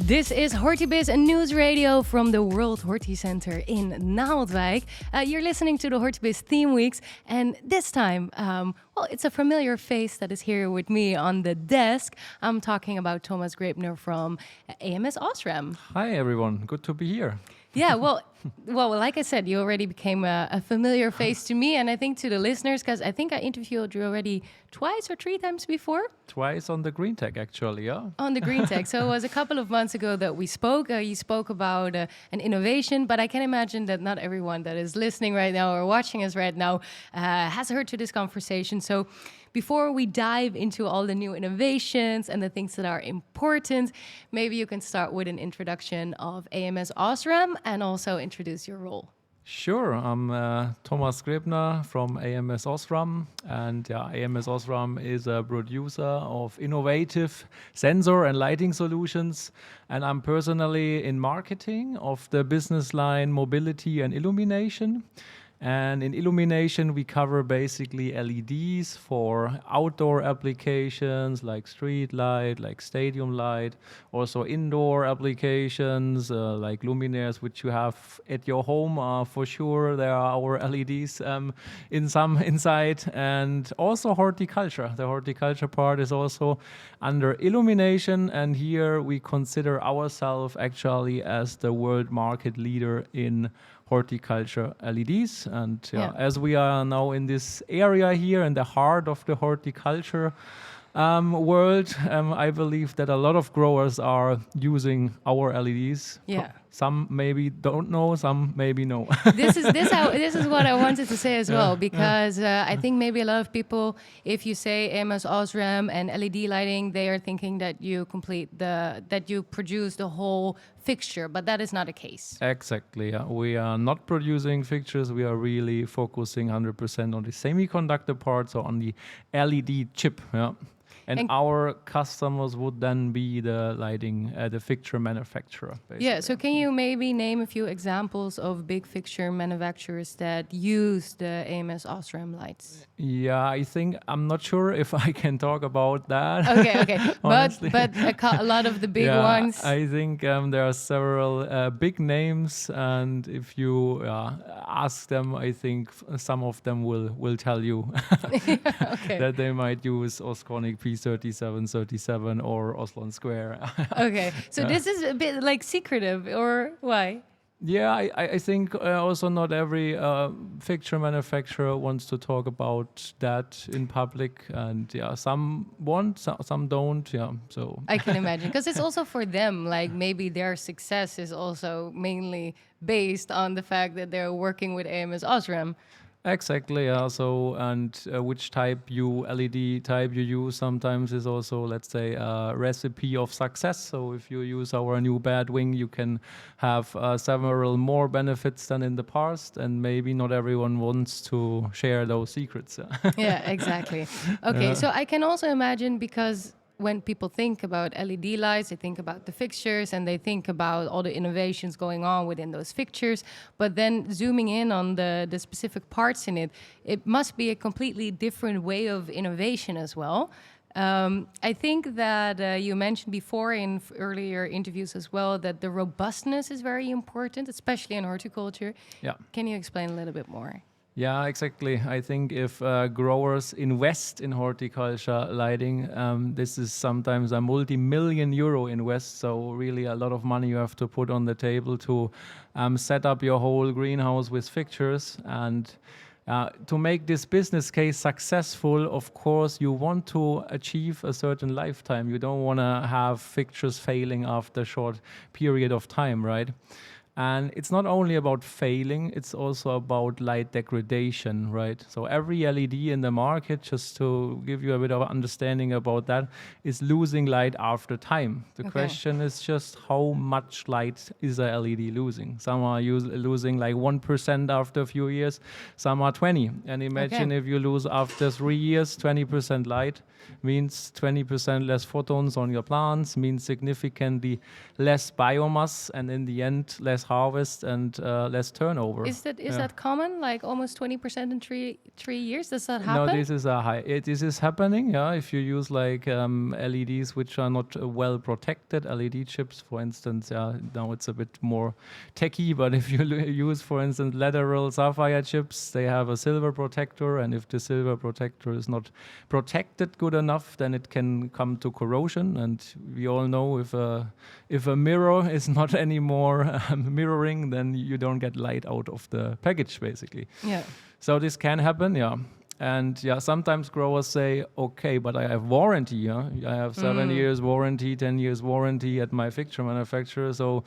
This is Hortibiz, a news radio from the World Horti Center in Naaldwijk. You're listening to the Hortibiz Theme Weeks, and this time, it's a familiar face that is here with me on the desk. I'm talking about Thomas Grebner from ams OSRAM. Hi everyone, good to be here. Yeah, well, like I said, you already became a familiar face to me, and I think to the listeners, because I think I interviewed you already twice or three times before. Twice on the Green Tech, actually, yeah. On the Green Tech. So it was a couple of months ago that we spoke. You spoke about an innovation, but I can imagine that not everyone that is listening right now or watching us right now has heard to this conversation. So before we dive into all the new innovations and the things that are important, maybe you can start with an introduction of ams OSRAM and also introduce your role. Sure, I'm Thomas Grebner from ams OSRAM, and ams OSRAM is a producer of innovative sensor and lighting solutions, and I'm personally in marketing of the business line mobility and illumination. And in illumination, we cover basically LEDs for outdoor applications like street light, like stadium light, also indoor applications like luminaires, which you have at your home. For sure, there are our LEDs inside, and also horticulture. The horticulture part is also under illumination, and here we consider ourselves actually as the world market leader in horticulture LEDs. And as we are now in this area here in the heart of the horticulture world, I believe that a lot of growers are using our LEDs. Yeah. Some maybe don't know, some maybe know. This is what I wanted to say as well, because I think maybe a lot of people, if you say ams OSRAM and LED lighting, they are thinking that you produce the whole fixture, but that is not the case. Exactly. Yeah. We are not producing fixtures. We are really focusing 100% on the semiconductor part, so on the LED chip. Yeah. And our customers would then be the lighting, the fixture manufacturer, basically. Yeah, so can you maybe name a few examples of big fixture manufacturers that use the ams OSRAM lights? Yeah, I think, I'm not sure if I can talk about that. Okay. but a lot of the big ones. I think there are several big names, and if you ask them, I think some of them will tell you that they might use Osconic P3737 or Oslo Square. Okay, so this is a bit like secretive, or why? Yeah, I think also not every fixture manufacturer wants to talk about that in public, and some want, some don't. Yeah, so I can imagine, because it's also for them. Like maybe their success is also mainly based on the fact that they're working with ams OSRAM. Exactly. So, and which LED type you use sometimes is also, let's say, a recipe of success. So if you use our new bad wing, you can have several more benefits than in the past, and maybe not everyone wants to share those secrets. Yeah, exactly. Okay, so I can also imagine, because when people think about LED lights, they think about the fixtures and they think about all the innovations going on within those fixtures. But then zooming in on the specific parts in it, it must be a completely different way of innovation as well. I think that you mentioned before in earlier interviews as well that the robustness is very important, especially in horticulture. Yeah. Can you explain a little bit more? Yeah, exactly. I think if growers invest in horticulture lighting, this is sometimes a multi-million euro invest. So really a lot of money you have to put on the table to set up your whole greenhouse with fixtures. And to make this business case successful, of course, you want to achieve a certain lifetime. You don't want to have fixtures failing after a short period of time, right? And it's not only about failing, it's also about light degradation, right? So every LED in the market, just to give you a bit of understanding about that, is losing light after time. The question is just how much light is a LED losing? Some are losing like 1% after a few years, some are 20. And imagine if you lose after 3 years, 20% light, means 20% less photons on your plants, means significantly less biomass, and in the end, less harvest and less turnover. Is that common? Like almost 20% in 3 years? Does that No, happen? this is a high. This is happening. Yeah, if you use like LEDs which are not well protected, LED chips, for instance. Yeah, now it's a bit more techy. But if you use, for instance, lateral sapphire chips, they have a silver protector, and if the silver protector is not protected good enough, then it can come to corrosion. And we all know if a mirror is not anymore mirroring, then you don't get light out of the package, basically. Yeah. So this can happen, yeah. And yeah, sometimes growers say, okay, but I have warranty, yeah. I have 7 years warranty, 10 years warranty at my fixture manufacturer, so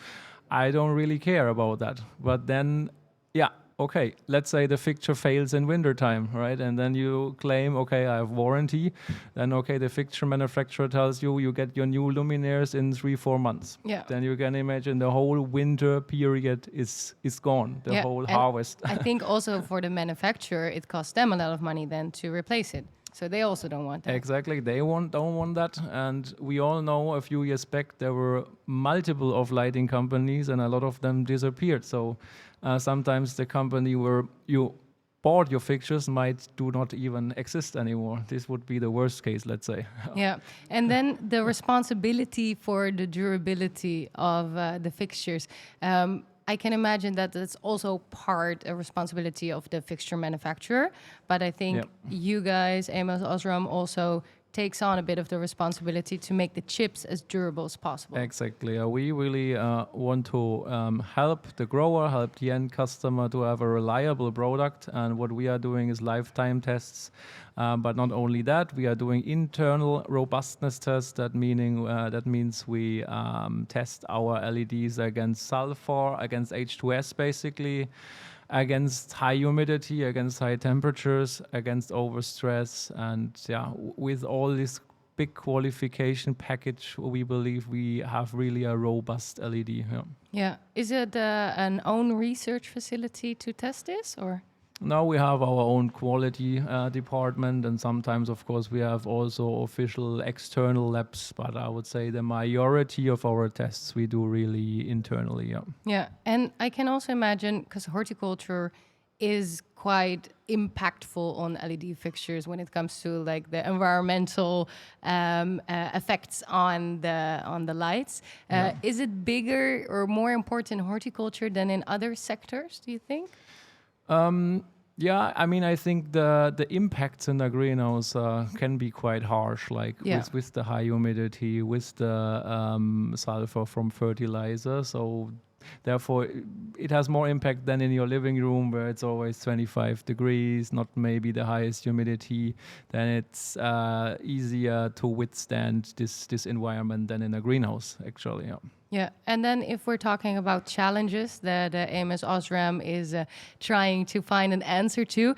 I don't really care about that. But then, yeah, okay, let's say the fixture fails in wintertime, right? And then you claim, okay, I have warranty. Then, okay, the fixture manufacturer tells you, you get your new luminaires in 3-4 months. Yeah. Then you can imagine the whole winter period is gone, the whole harvest. I think also for the manufacturer, it costs them a lot of money then to replace it. So they also don't want that. Exactly, they don't want that. And we all know a few years back, there were multiple of lighting companies and a lot of them disappeared. So sometimes the company where you bought your fixtures might do not even exist anymore. This would be the worst case, let's say. Yeah, and then the responsibility for the durability of the fixtures. I can imagine that it's also a responsibility of the fixture manufacturer. But I think you guys, ams OSRAM, also takes on a bit of the responsibility to make the chips as durable as possible. Exactly. We really want to help the grower, help the end customer to have a reliable product. And what we are doing is lifetime tests. But not only that, we are doing internal robustness tests. That means we test our LEDs against sulfur, against H2S, basically, against high humidity, against high temperatures, against overstress, and with all this big qualification package, we believe we have really a robust LED. Yeah. Is it an own research facility to test this, or? Now we have our own quality department, and sometimes, of course, we have also official external labs. But I would say the majority of our tests we do really internally. Yeah. Yeah, and I can also imagine, because horticulture is quite impactful on LED fixtures when it comes to like the environmental effects on the lights. Is it bigger or more important in horticulture than in other sectors, do you think? Yeah, I mean, I think the impacts in the greenhouse can be quite harsh, like with the high humidity, with the sulfur from fertilizer. So therefore, it has more impact than in your living room where it's always 25 degrees, not maybe the highest humidity. Then it's easier to withstand this environment than in a greenhouse, actually. Yeah. Yeah, and then if we're talking about challenges that ams OSRAM is trying to find an answer to,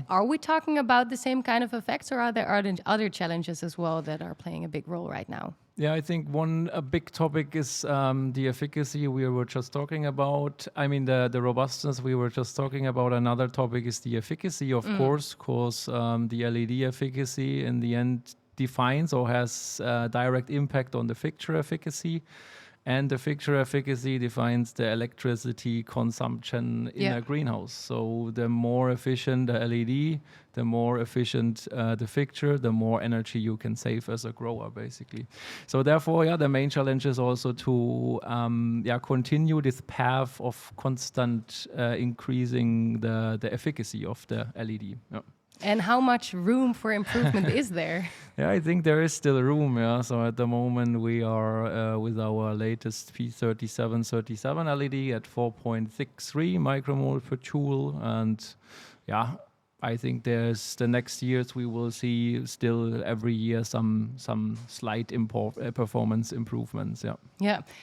are we talking about the same kind of effects, or are there other challenges as well that are playing a big role right now? Yeah, I think a big topic is the efficacy we were just talking about. I mean, the robustness we were just talking about. Another topic is the efficacy, of course, because the LED efficacy in the end defines or has direct impact on the fixture efficacy. And the fixture efficacy defines the electricity consumption in a greenhouse. So the more efficient the LED, the more efficient the fixture, the more energy you can save as a grower, basically. So therefore, the main challenge is also to continue this path of constant increasing the efficacy of the LED. Yeah. And how much room for improvement is there? Yeah, I think there is still room. Yeah, so at the moment we are with our latest P3737 LED at 4.63 micromole per joule, and I think there's the next years we will see still every year some slight performance improvements. Yeah.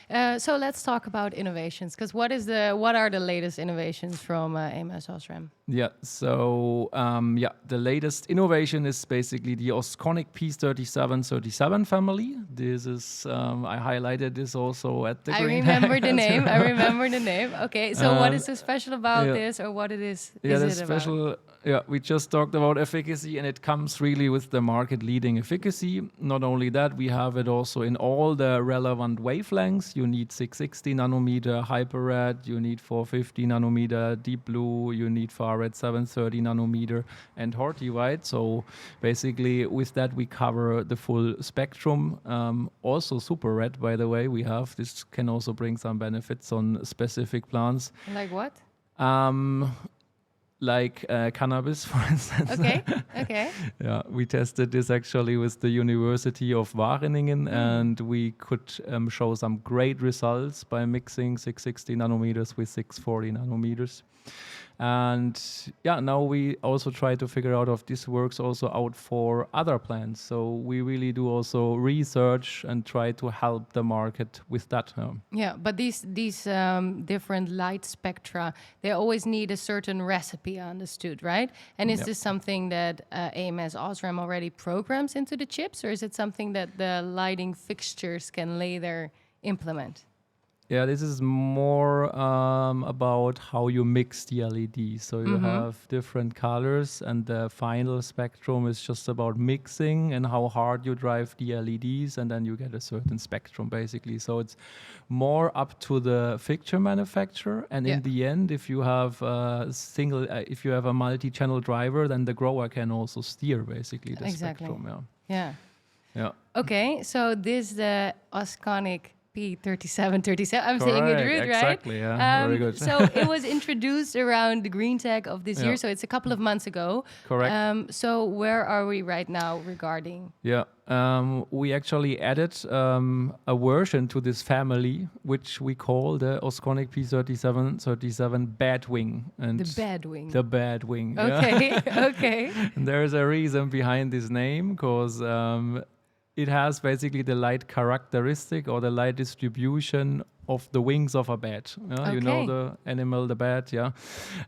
Yeah. So let's talk about innovations, because what are the latest innovations from ams OSRAM? Yeah, so the latest innovation is basically the Osconic P3737 family. This is, I highlighted this also at the I green. remember the name. I remember the name. Okay, so what is so special about yeah. this, or what it is? Yeah, is that's it about? special. Yeah, we just talked about efficacy, and it comes really with the market-leading efficacy. Not only that, we have it also in all the relevant wavelengths. You need 660 nanometer hyper red, you need 450 nanometer deep blue, you need far red 730 nanometer, and Horti white. So basically, with that, we cover the full spectrum. Also, super red, by the way, we have. This can also bring some benefits on specific plants. Like what? Like cannabis, for instance. Okay, okay. Yeah, we tested this actually with the University of Wageningen, and we could show some great results by mixing 660 nanometers with 640 nanometers. And yeah, now we also try to figure out if this works also out for other plants. So we really do also research and try to help the market with that. Yeah, but these different light spectra, they always need a certain recipe, I understood, right? And is this something that ams OSRAM already programs into the chips, or is it something that the lighting fixtures can later implement? Yeah, this is more about how you mix the LEDs. So you have different colors, and the final spectrum is just about mixing and how hard you drive the LEDs, and then you get a certain spectrum, basically. So it's more up to the fixture manufacturer. And in the end, if you have a if you have a multi-channel driver, then the grower can also steer basically the spectrum. Yeah. Okay, so this is the Osconic P3737. I'm saying it rude, right? Exactly, yeah. Very good. So it was introduced around the Green Tech of this year, so it's a couple of months ago. Correct. So where are we right now regarding? Yeah, we actually added a version to this family, which we call the Osconic P3737 Badwing. And The Badwing. The Badwing. Okay, yeah. okay. And there's a reason behind this name, because it has basically the light characteristic or the light distribution of the wings of a bat. Yeah? You know the animal, the bat, yeah.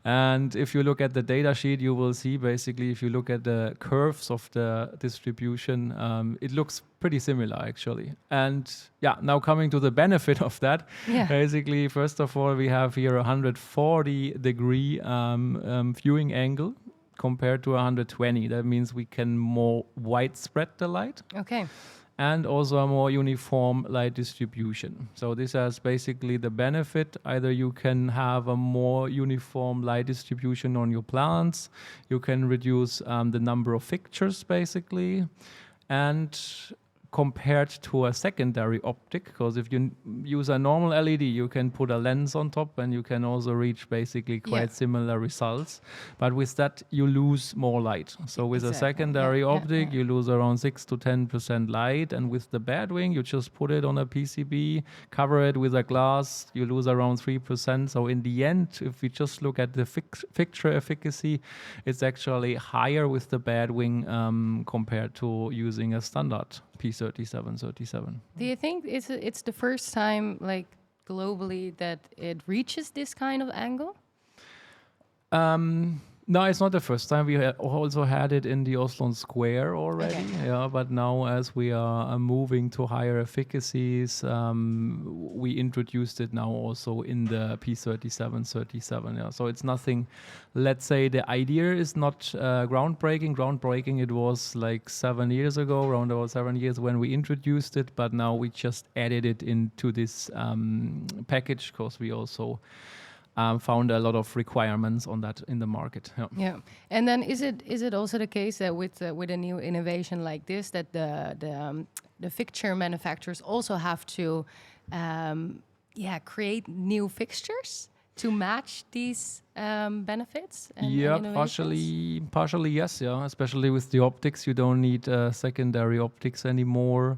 And if you look at the data sheet, you will see basically, if you look at the curves of the distribution, it looks pretty similar actually. And yeah, now coming to the benefit of that, basically, first of all, we have here a 140-degree viewing angle compared to 120. That means we can more widespread the light. Okay. And also a more uniform light distribution. So this has basically the benefit, either you can have a more uniform light distribution on your plants, you can reduce the number of fixtures basically, and compared to a secondary optic, because if you use a normal LED, you can put a lens on top and you can also reach basically quite similar results. But with that, you lose more light. So with a secondary optic, you lose around 6 to 10% light. And with the Badwing, you just put it on a PCB, cover it with a glass, you lose around 3%. So in the end, if we just look at the fixture efficacy, it's actually higher with the Badwing compared to using a standard P3737. Do you think it's the first time, like globally, that it reaches this kind of angle? No, it's not the first time. We also had it in the Oslo Square already. Yeah, but now as we are moving to higher efficacies, we introduced it now also in the P3737. Yeah, so it's nothing. Let's say the idea is not groundbreaking. Groundbreaking it was like 7 years ago, around about 7 years when we introduced it. But now we just added it into this package because we also found a lot of requirements on that in the market. Yeah, and then is it also the case that with a new innovation like this, that the fixture manufacturers also have to create new fixtures to match these benefits? And partially yes. Yeah, especially with the optics, you don't need secondary optics anymore.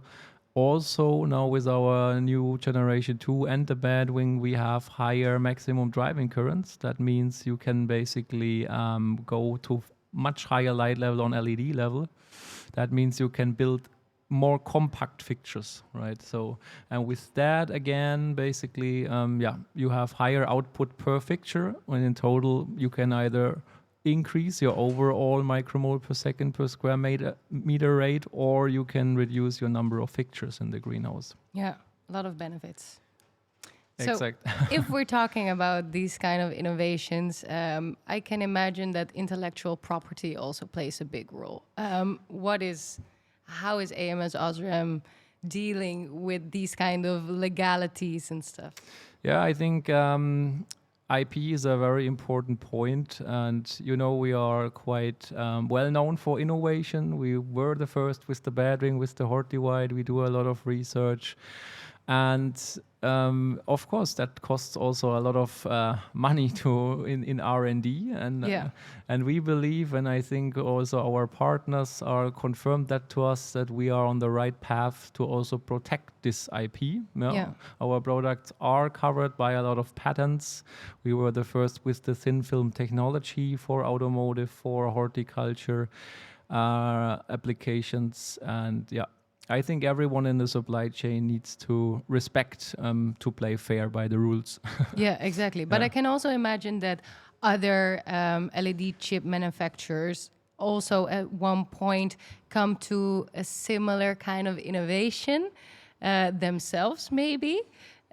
Also, now with our new generation 2 and the Badwing, we have higher maximum driving currents. That means you can basically go to much higher light level on LED level. That means you can build more compact fixtures, right? So, and with that, again, basically, you have higher output per fixture, when in total you can either increase your overall micromole per second per square meter rate, or you can reduce your number of fixtures in the greenhouse. Yeah, a lot of benefits. So Exact. if we're talking about these kind of innovations, I can imagine that intellectual property also plays a big role. How is ams OSRAM dealing with these kind of legalities and stuff? Yeah, I think IP is a very important point, and we are quite well known for innovation. We were the first with the battery, with the Horti wide. We do a lot of research, and of course that costs also a lot of money in R&D, and we believe, and I think also our partners are confirmed that to us, that we are on the right path to also protect this IP. Our products are covered by a lot of patents. We were the first with the thin film technology for automotive, for horticulture applications, and I think everyone in the supply chain needs to respect to play fair by the rules. Yeah, exactly. But I can also imagine that other LED chip manufacturers also at one point come to a similar kind of innovation themselves, maybe.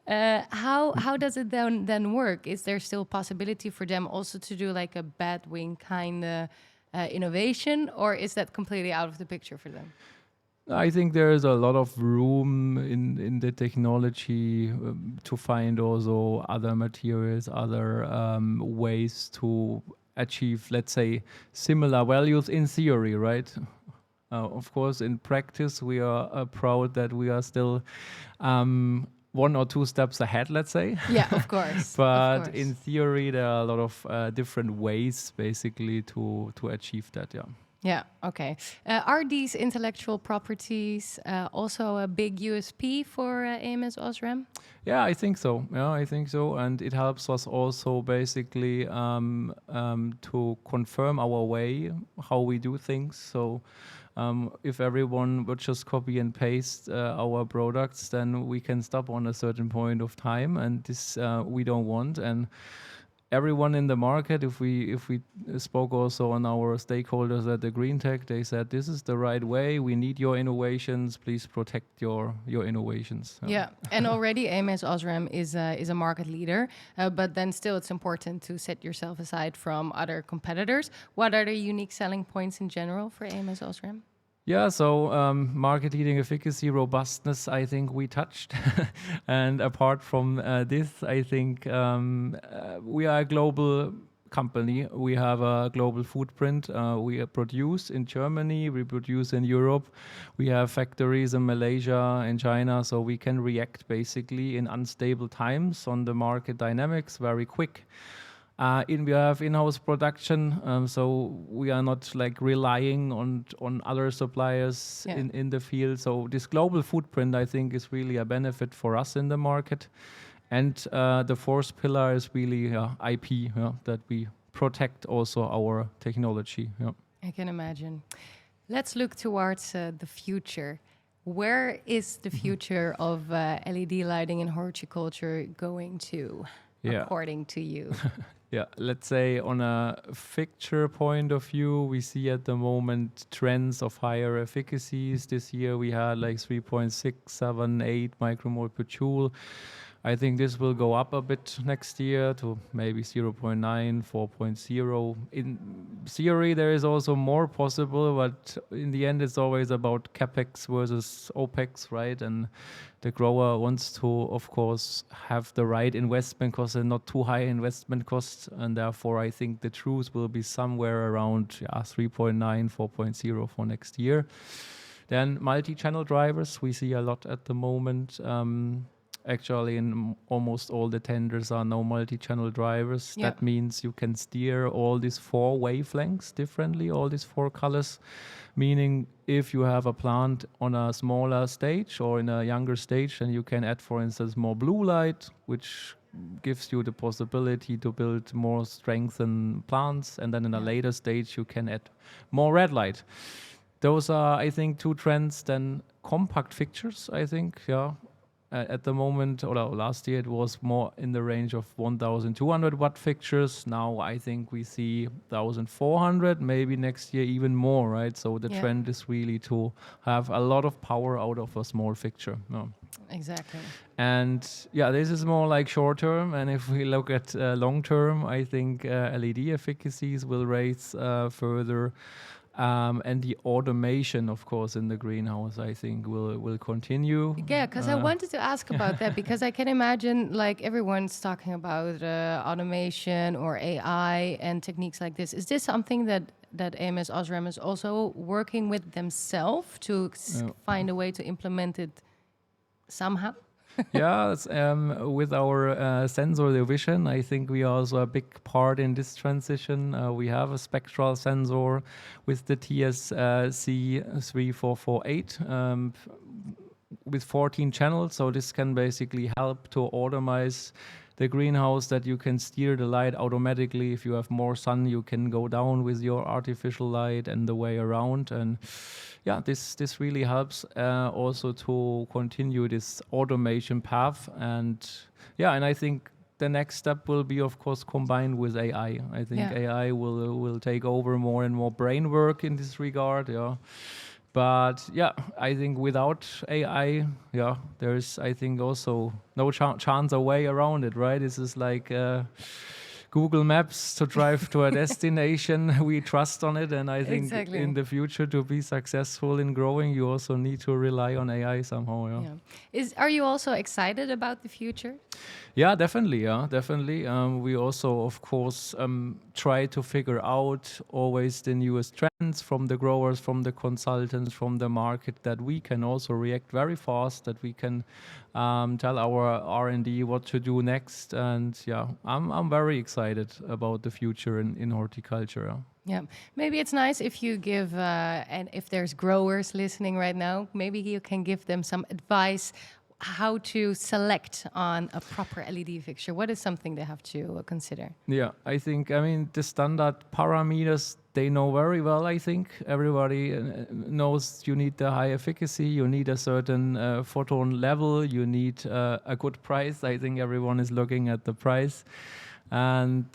How does it then work? Is there still possibility for them also to do like a Batwing kind of innovation, or is that completely out of the picture for them? I think there is a lot of room in the technology to find also other materials, other ways to achieve, let's say, similar values in theory, right? Of course, in practice, we are proud that we are still one or two steps ahead, let's say. Yeah, of course. But in theory, there are a lot of different ways, basically, to achieve that, Yeah, okay. Are these intellectual properties also a big USP for ams OSRAM? Yeah, I think so. Yeah, I think so. And it helps us also basically to confirm our way, how we do things. So if everyone would just copy and paste our products, then we can stop on a certain point of time. And this we don't want. And everyone in the market, if we spoke also on our stakeholders at the Green Tech, they said this is the right way. We need your innovations. Please protect your innovations. Yeah, and already ams OSRAM is a market leader, but then still it's important to set yourself aside from other competitors. What are the unique selling points in general for ams OSRAM? Yeah, so market leading efficacy, robustness, I think we touched. And apart from this, I think we are a global company. We have a global footprint. We produce in Germany, we produce in Europe. We have factories in Malaysia and China, so we can react basically in unstable times on the market dynamics very quick. We have in-house production, so we are not like relying on other suppliers in the field. So this global footprint, I think, is really a benefit for us in the market. And the fourth pillar is really IP, that we protect also our technology. I can imagine. Let's look towards the future. Where is the future of LED lighting in horticulture going to, according to you? Yeah, let's say on a fixture point of view, we see at the moment trends of higher efficacies. This year we had like 3.678 micromole per joule. I think this will go up a bit next year to maybe 0.9, 4.0. In theory, there is also more possible, but in the end, it's always about CapEx versus OpEx, right? And the grower wants to, of course, have the right investment costs and not too high investment costs. And therefore, I think the truth will be somewhere around 3.9, 4.0 for next year. Then multi-channel drivers, we see a lot at the moment. Actually, in almost all the tenders are now multi-channel drivers. Yep. That means you can steer all these 4 wavelengths differently, all these 4 colors. Meaning, if you have a plant on a smaller stage or in a younger stage, then you can add, for instance, more blue light, which gives you the possibility to build more strengthened plants. And then in a later stage, you can add more red light. Those are, I think, 2 trends. Then compact fixtures, I think, at the moment, or last year, it was more in the range of 1,200 watt fixtures. Now I think we see 1,400, maybe next year even more, right? So the trend is really to have a lot of power out of a small fixture. Exactly. And yeah, this is more like short term. And if we look at long term, I think LED efficacies will raise further. And the automation, of course, in the greenhouse, I think will continue. Yeah, because I wanted to ask about that, because I can imagine like everyone's talking about automation or AI and techniques like this. Is this something that ams OSRAM is also working with themselves to find a way to implement it somehow? Yeah, with our sensor division, I think we are also a big part in this transition. We have a spectral sensor with the TSC3448 with 14 channels. So this can basically help to automize the greenhouse, that you can steer the light automatically. If you have more sun, you can go down with your artificial light and the way around. And yeah, this really helps also to continue this automation path. And yeah, and I think the next step will be, of course, combined with AI. I think AI will take over more and more brain work in this regard. Yeah. But yeah, I think without AI, there's, I think, also no chance a way around it, right? This is like Google Maps to drive to a destination. We trust on it, and I think in the future, to be successful in growing, you also need to rely on AI somehow. Are you also excited about the future? Yeah, definitely. We also, of course, try to figure out always the newest trends from the growers, from the consultants, from the market, that we can also react very fast, that we can tell our R&D what to do next. And yeah, I'm very excited about the future in horticulture. Yeah, maybe it's nice if you give, and if there's growers listening right now, maybe you can give them some advice how to select on a proper LED fixture. What is something they have to consider? Yeah, I mean, the standard parameters, they know very well. I think everybody knows you need the high efficacy, you need a certain photon level, you need a good price. I think everyone is looking at the price. And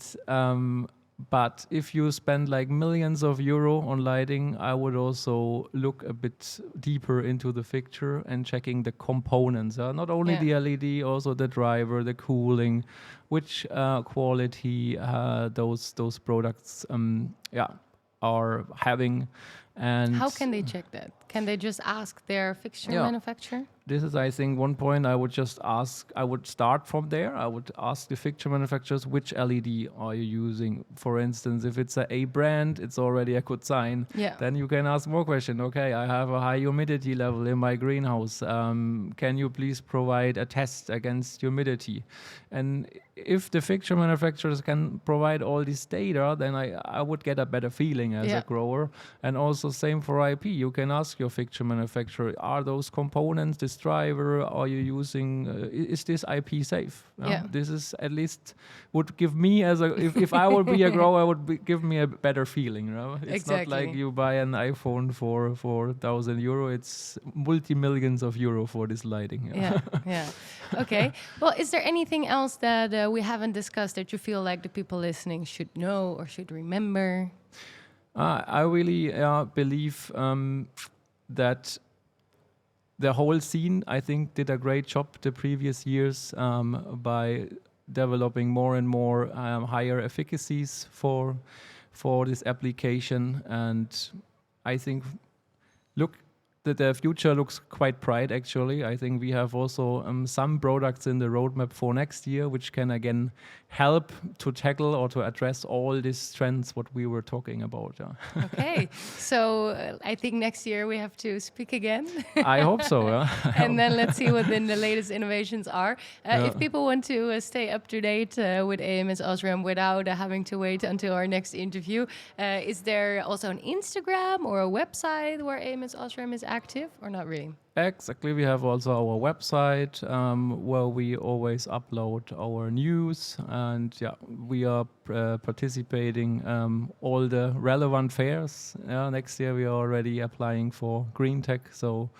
but if you spend like millions of euro on lighting, I would also look a bit deeper into the fixture and checking the components. Not only the LED, also the driver, the cooling, which quality those products are having. And how can they check that? Can they just ask their fixture manufacturer? This is, I think, one point I would just ask. I would start from there. I would ask the fixture manufacturers, which LED are you using? For instance, if it's a brand, it's already a good sign. Yeah. Then you can ask more questions. Okay, I have a high humidity level in my greenhouse. Can you please provide a test against humidity? And if the fixture manufacturers can provide all this data, then I would get a better feeling as a grower. And also same for IP. You can ask your fixture manufacturer, are those components, this driver, are you using, is this IP safe? This is at least would give me, as a if I would be a grower, give me a better feeling. It's not like you buy an iPhone for 4,000 euro. It's multi-millions of euro for this lighting. Okay. Well, is there anything else that we haven't discussed that you feel like the people listening should know or should remember? I really believe that the whole scene, I think, did a great job the previous years by developing more and more higher efficacies for this application. And I think, that the future looks quite bright, actually. I think we have also some products in the roadmap for next year, which can again help to tackle or to address all these trends what we were talking about. Okay, so I think next year we have to speak again. I hope so. And then let's see what then the latest innovations are. If people want to stay up to date with ams OSRAM without having to wait until our next interview, is there also an Instagram or a website where ams OSRAM is active, or not really? Exactly. We have also our website where we always upload our news, and yeah, we are participating all the relevant fairs. Next year we are already applying for Green Tech. So,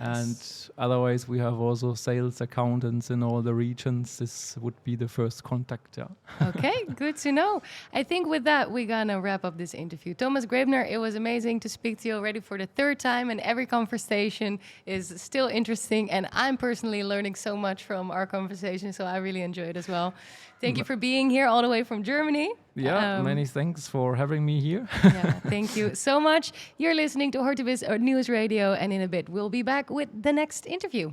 and otherwise we have also sales accountants in all the regions. This would be the first contact. Yeah. Okay, good to know. I think with that, we're going to wrap up this interview. Thomas Grebner, it was amazing to speak to you already for the third time, and every conversation is still interesting. And I'm personally learning so much from our conversation, so I really enjoy it as well. Thank you for being here all the way from Germany. Yeah, many thanks for having me here. Yeah, thank you so much. You're listening to Hortibiz News Radio, and in a bit, we'll be back with the next interview.